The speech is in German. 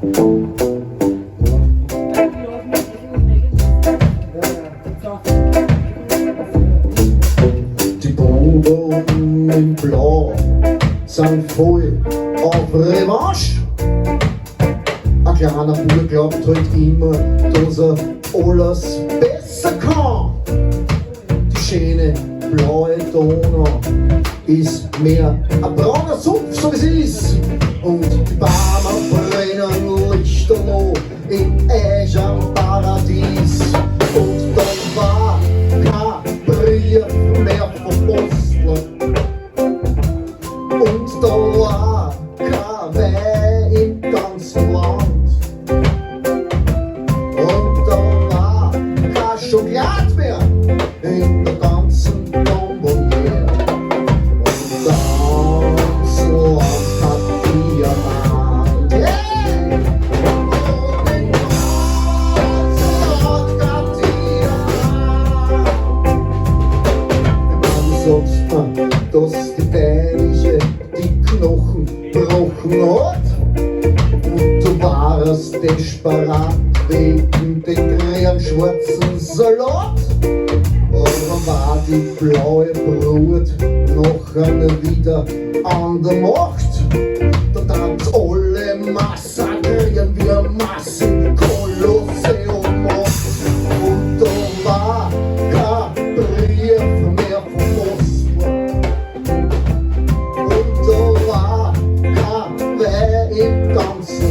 Die Buben in Blau sind voll auf Revanche. Ein kleiner Bub glaubt halt immer, dass er alles besser kann. Die schöne blaue Donau ist mehr ein brauner Sumpf, so wie sie ist. Und die Bäume brennen lichterloh im Eichernparadies. Und dann war kein Brief mehr vom Postler. Und da war kein Wein im ganzen Land. Und da war kein Schokolade mehr in der ganzen Bonbonniere. Und ganz Land hat Diamant. Hey! Und in ganz Land hat Diamant. Dann sagst du, dass die Dänische die Knochen gebrochen hat. Und du warst desperat wegen den grünen schwarzen Salat. Aber war die blaue Brut nachher wieder an der Macht. Da tat alle massakrieren wie ein Massenkolosseum macht. Und da war kein Brief mehr vom Osten. Und da war kein Wein im ganzen